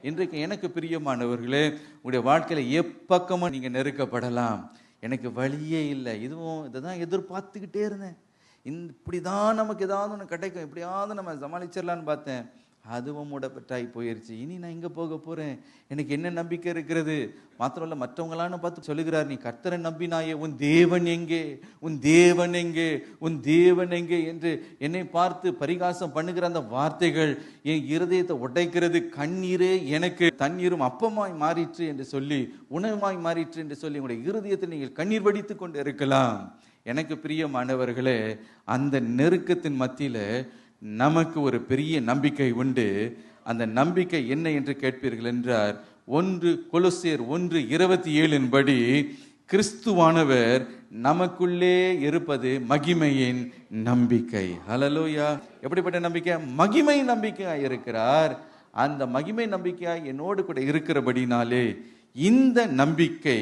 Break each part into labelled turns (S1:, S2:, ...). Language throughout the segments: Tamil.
S1: இன்றைக்கு எனக்கு பிரியமானவர்களே, உங்களுடைய வாழ்க்கையில எப்பக்கமும் நீங்க நெருக்கப்படலாம். எனக்கு வழியே இல்லை, இதைதான் எதிர்பார்த்துக்கிட்டே இருந்தேன், இப்படிதான் நமக்கு ஏதாவது ஒன்று கிடைக்கும், எப்படியாவது நம்ம சமாளிச்சிடலான்னு பார்த்தேன், அதுவும் மூடப்பட்டாய் போயிருச்சு. இனி நான் எங்க போக போறேன்? எனக்கு என்ன நம்பிக்கை இருக்கிறது? மாத்திரமல்ல, மற்றவங்களான்னு பார்த்து சொல்லுகிறார், நீ கர்த்தரை நம்பினாயே, உன் தேவன் எங்கே, உன் தேவன் எங்கே, உன் தேவன் எங்கே என்று என்னை பார்த்து பரிகாசம் பண்ணுகிற அந்த வார்த்தைகள் என் இருதயத்தை உடைக்கிறது. கண்ணீரே எனக்கு தண்ணீரும் அப்பமாய் மாறிற்று என்று சொல்லி, உணவுமாய் மாறிற்று என்று சொல்லி உங்களுடைய இருதயத்தில் நீங்கள் கண்ணீர் வடித்து கொண்டு இருக்கலாம். எனக்கு பிரியமானவர்களே, அந்த நெருக்கத்தின் மத்தியில நமக்கு ஒரு பெரிய நம்பிக்கை உண்டு. அந்த நம்பிக்கை என்ன என்று கேட்பீர்கள் என்றார், 1 கொலோசியர் 1:27 படி, கிறிஸ்துவானவர் நமக்குள்ளே இருப்பது மகிமையின் நம்பிக்கை. ஹல்லேலூயா! எப்படிப்பட்ட நம்பிக்கை? மகிமை நம்பிக்கையாய் இருக்கிறார். அந்த மகிமை நம்பிக்கையாய் என்னோடு கூட இருக்கிறபடினாலே இந்த நம்பிக்கை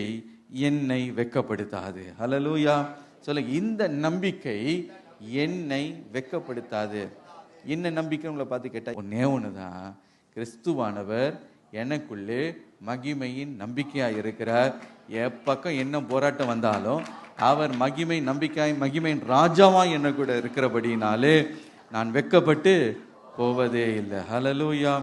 S1: என்னை வெட்கப்படுத்தாது. ஹல்லேலூயா! சொல்லுங்க, இந்த நம்பிக்கை என்னை வெட்கப்படுத்தாது. என்ன நம்பிக்கை? உங்களை பார்த்து கேட்டா ஒன்னே ஒண்ணுதான், கிறிஸ்துவானவர் எனக்குள்ளே மகிமையின் நம்பிக்கையாய் இருக்கிறார். எப்பக்கம் என்ன போராட்டம் வந்தாலும் அவர் மகிமை நம்பிக்கையாய், மகிமையின் ராஜாவாய் என்ன கூட இருக்கிறபடினாலே நான் வெட்கப்பட்டு போவதே இல்லை. ஹல்லேலூயா!